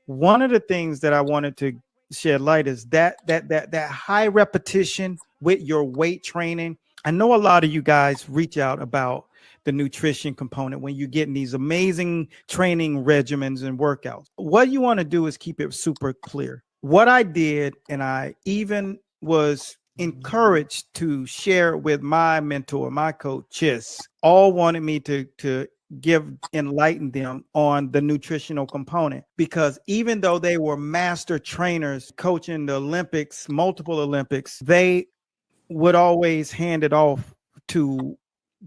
one of the things that I wanted to shed light is that high repetition with your weight training. I know a lot of you guys reach out about the nutrition component when you're getting these amazing training regimens and workouts. What you want to do is keep it super clear. What I did, and I even was encouraged to share with my mentor, my coaches, all wanted me to give enlighten them on the nutritional component, because even though they were master trainers coaching the Olympics, multiple Olympics, they would always hand it off to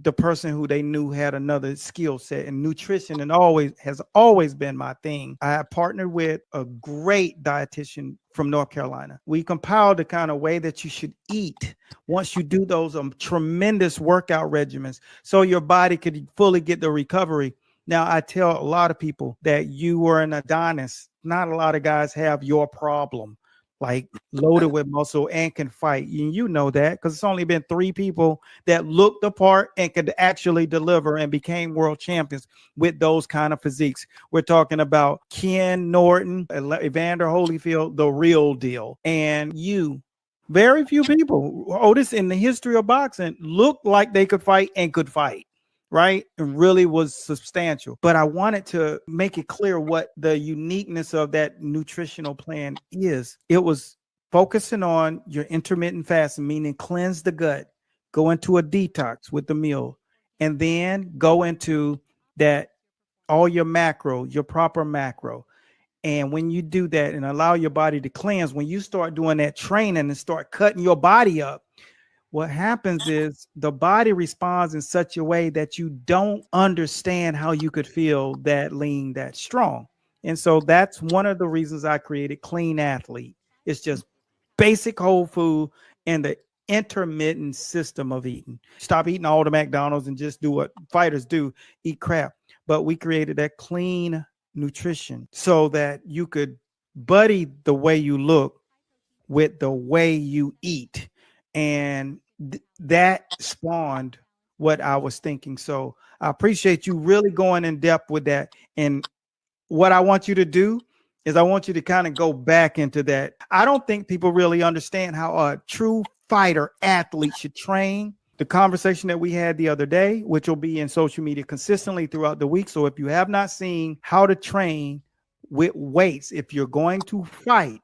the person who they knew had another skill set, and nutrition and always has always been my thing. I partnered with a great dietitian from North Carolina. We compiled the kind of way that you should eat once you do those tremendous workout regimens so your body could fully get the recovery. Now, I tell a lot of people that you were an Adonis. Not a lot of guys have your problem, like loaded with muscle and can fight. You know that because it's only been 3 people that looked the part and could actually deliver and became world champions with those kind of physiques. We're talking about Ken Norton, Evander Holyfield, the real deal. And you, very few people, Otis, in the history of boxing, looked like they could fight and could fight. Right? It really was substantial. But I wanted to make it clear what the uniqueness of that nutritional plan is. It was focusing on your intermittent fasting, meaning cleanse the gut, go into a detox with the meal, and then go into that all your macro, your proper macro. And when you do that and allow your body to cleanse, when you start doing that training and start cutting your body up, what happens is the body responds in such a way that you don't understand how you could feel that lean, that strong. And so that's one of the reasons I created Clean Athlete. It's just basic whole food and the intermittent system of eating. Stop eating all the McDonald's and just do what fighters do, eat crap. But we created that clean nutrition so that you could buddy the way you look with the way you eat. And that spawned what I was thinking. So I appreciate you really going in depth with that. And what I want you to do is I want you to kind of go back into that. I don't think people really understand how a true fighter athlete should train. The conversation that we had the other day, which will be in social media consistently throughout the week. So if you have not seen how to train with weights, if you're going to fight,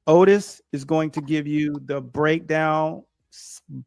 Otis is going to give you the breakdown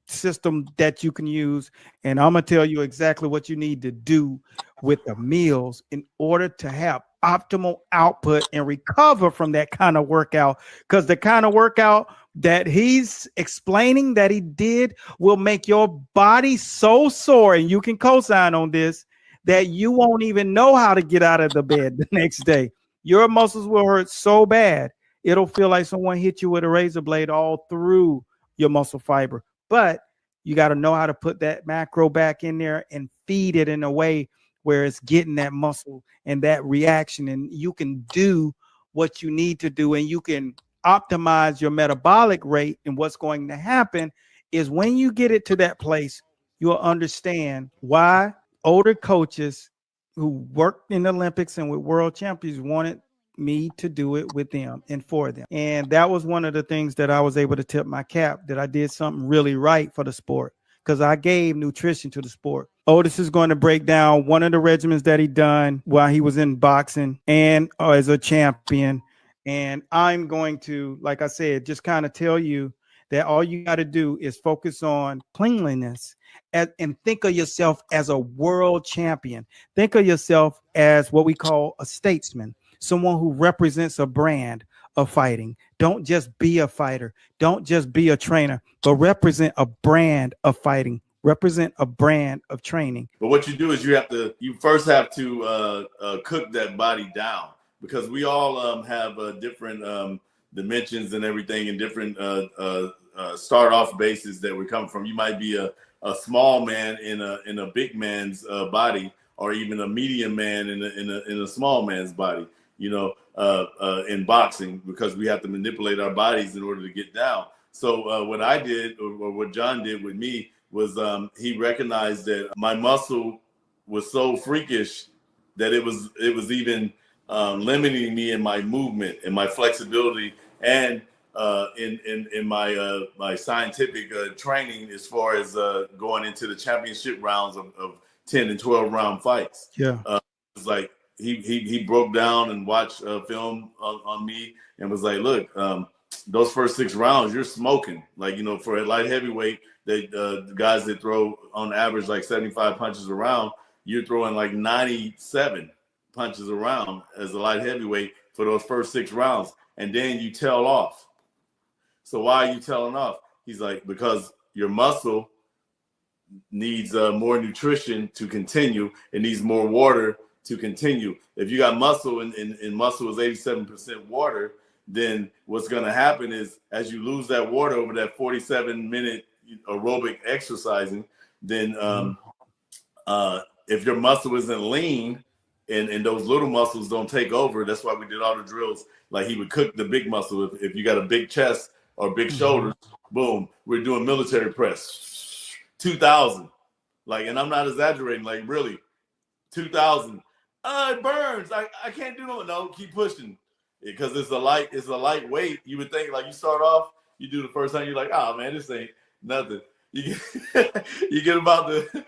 system that you can use. And I'm going to tell you exactly what you need to do with the meals in order to have optimal output and recover from that kind of workout. Because the kind of workout that he's explaining that he did will make your body so sore, and you can co-sign on this, that you won't even know how to get out of the bed the next day. Your muscles will hurt so bad. It'll feel like someone hit you with a razor blade all through your muscle fiber. But you got to know how to put that macro back in there and feed it in a way where it's getting that muscle and that reaction. And you can do what you need to do, and you can optimize your metabolic rate. And what's going to happen is when you get it to that place, you'll understand why older coaches who worked in the Olympics and with world champions wanted me to do it with them and for them. And that was one of the things that I was able to tip my cap, that I did something really right for the sport, because I gave nutrition to the sport. Otis is going to break down one of the regimens that he done while he was in boxing and as a champion. And I'm going to, like I said, just kind of tell you that all you got to do is focus on cleanliness and think of yourself as a world champion. Think of yourself as what we call a statesman, someone who represents a brand of fighting. Don't just be a fighter. Don't just be a trainer, but represent a brand of fighting. Represent a brand of training. But what you do is you first have to cook that body down, because we all have different dimensions and everything, and different start off bases that we come from. You might be a small man in a big man's body, or even a medium man in a small man's body. You know, in boxing, because we have to manipulate our bodies in order to get down. So what I did, or what John did with me, was he recognized that my muscle was so freakish that it was even limiting me in my movement and my flexibility, and in my my scientific training as far as going into the championship rounds of 10 and 12 round fights. Yeah. It's like he broke down and watched film on me and was like, look, those first 6 rounds, you're smoking. Like, you know, for a light heavyweight, the guys that throw on average like 75 punches around, you're throwing like 97 punches around as a light heavyweight for those first 6 rounds. And then you tail off. So why are you tailing off? He's like, because your muscle needs more nutrition to continue. It needs more water to continue. If you got muscle and muscle is 87% water, then what's going to happen is as you lose that water over that 47-minute aerobic exercising, then if your muscle isn't lean and those little muscles don't take over, that's why we did all the drills. Like he would cook the big muscle. If you got a big chest or big shoulders, boom, we're doing military press, 2,000. Like, and I'm not exaggerating, like really, 2,000. It burns. I can't do no, keep pushing. Because it's a light weight. You would think like you start off, you do the first time, you're like, oh man, this ain't nothing. You get about the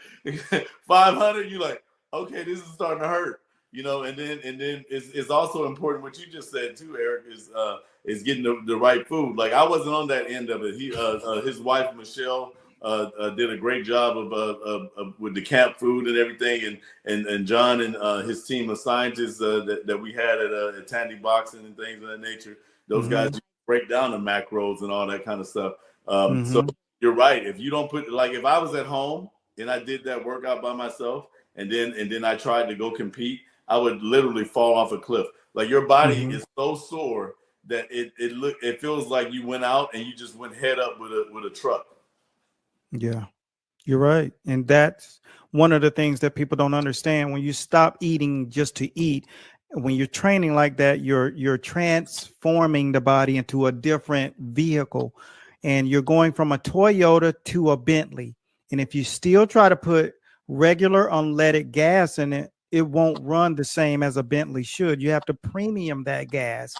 500, you're like, okay, this is starting to hurt, you know. And then it's also important what you just said too, Eric, is getting the right food. Like I wasn't on that end of it. He his wife Michelle did a great job of with the camp food and everything, and John and his team of scientists that we had at Tandy Boxing and things of that nature. Those guys break down the macros and all that kind of stuff. So you're right. If you don't put, like, if I was at home and I did that workout by myself, and then I tried to go compete, I would literally fall off a cliff. Like your body is so sore that it feels like you went out and you just went head up with a truck. Yeah, you're right. And that's one of the things that people don't understand. When you stop eating just to eat, when you're training like that, you're transforming the body into a different vehicle, and you're going from a Toyota to a Bentley. And if you still try to put regular unleaded gas in it, it won't run the same as a Bentley should. You have to premium that gas.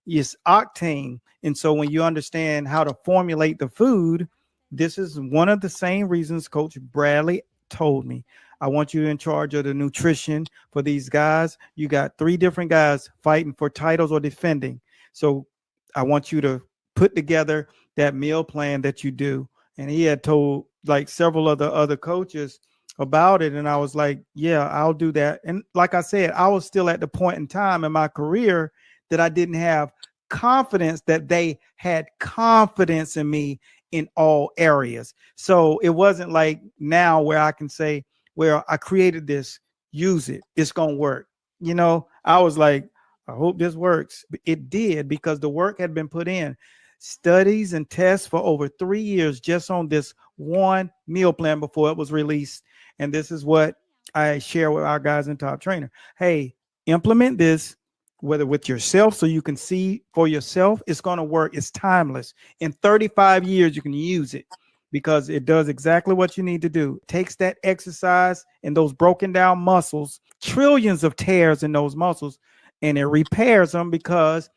It's octane. And so when you understand how to formulate the food, this is one of the same reasons Coach Bradley told me, I want you in charge of the nutrition for these guys. You got 3 different guys fighting for titles or defending. So I want you to put together that meal plan that you do. And he had told like several of the other coaches about it. And I was like, yeah, I'll do that. And like I said, I was still at the point in time in my career that I didn't have confidence that they had confidence in me in all areas. So it wasn't like now where I can say, well, I created this, use it, it's going to work. You know, I was like, I hope this works. It did, because the work had been put in. Studies and tests for over 3 years just on this one meal plan before it was released. And this is what I share with our guys in Top Trainer. Hey, implement this, whether with yourself so you can see for yourself. It's going to work. It's timeless. In 35 years, you can use it because it does exactly what you need to do. It takes that exercise and those broken down muscles, trillions of tears in those muscles, and it repairs them because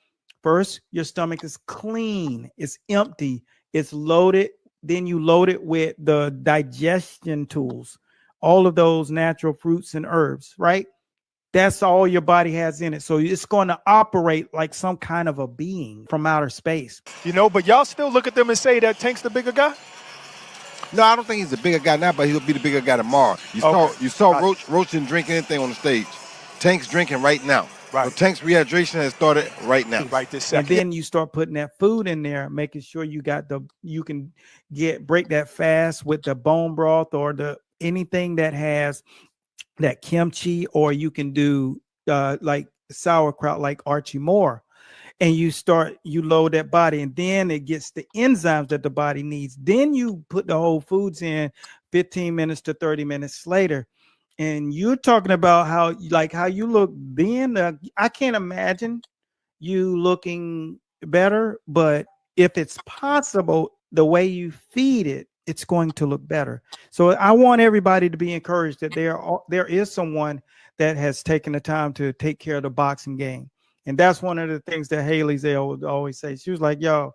first, your stomach is clean, it's empty, it's loaded. Then you load it with the digestion tools, all of those natural fruits and herbs, right? That's all your body has in it. So it's going to operate like some kind of a being from outer space. You know, but y'all still look at them and say that Tank's the bigger guy? No, I don't think he's the bigger guy now, but he'll be the bigger guy tomorrow. You saw Roach didn't drink anything on the stage. Tank's drinking right now. Right. So Tank's rehydration has started right now. Right this second. And then you start putting that food in there, making sure you can break that fast with the bone broth or anything that has that kimchi, or you can do like sauerkraut, like Archie Moore. And you load that body, and then it gets the enzymes that the body needs. Then you put the whole foods in 15 minutes to 30 minutes later. And you're talking about how you look then. I can't imagine you looking better, but if it's possible, the way you feed it, it's going to look better. So I want everybody to be encouraged that there is someone that has taken the time to take care of the boxing game. And that's one of the things that Haley Zale would always say. She was like, yo,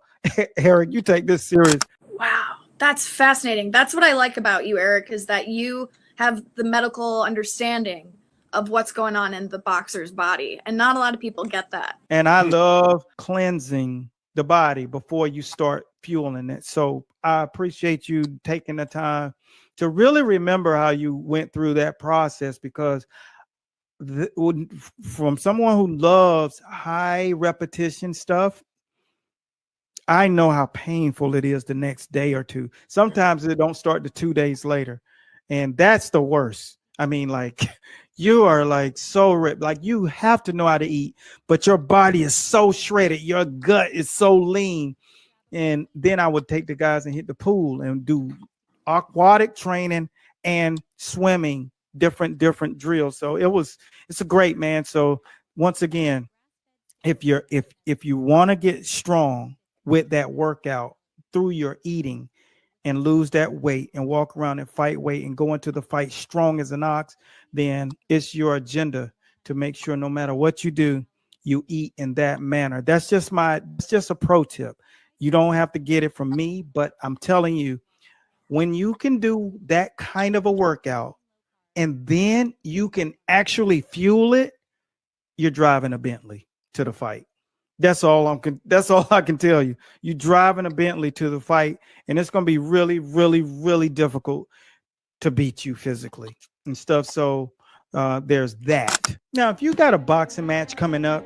Eric, you take this serious. Wow, that's fascinating. That's what I like about you, Eric, is that you have the medical understanding of what's going on in the boxer's body. And not a lot of people get that. And I love cleansing the body before you start fueling it. So I appreciate you taking the time to really remember how you went through that process, because from someone who loves high repetition stuff, I know how painful it is the next day or two. Sometimes it don't start to 2 days later. And that's the worst. I mean, like, you are like so ripped, like you have to know how to eat, but your body is so shredded. Your gut is so lean. And then I would take the guys and hit the pool and do aquatic training and swimming, different drills. So it's a great, man. So once again, if you want to get strong with that workout through your eating and lose that weight and walk around and fight weight and go into the fight strong as an ox, then it's your agenda to make sure no matter what you do, you eat in that manner. That's just a pro tip. You don't have to get it from me, but I'm telling you, when you can do that kind of a workout and then you can actually fuel it, you're driving a Bentley to the fight. That's all I can tell you. You're driving a Bentley to the fight, and it's going to be really, really, really difficult to beat you physically and stuff. So there's that. Now, if you got a boxing match coming up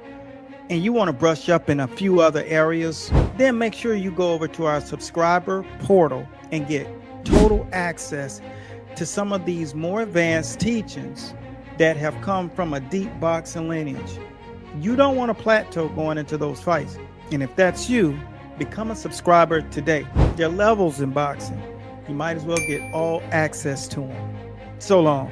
and you want to brush up in a few other areas, then make sure you go over to our subscriber portal and get total access to some of these more advanced teachings that have come from a deep boxing lineage. You don't want to plateau going into those fights. And if that's you, become a subscriber today. There are levels in boxing. You might as well get all access to them. So long.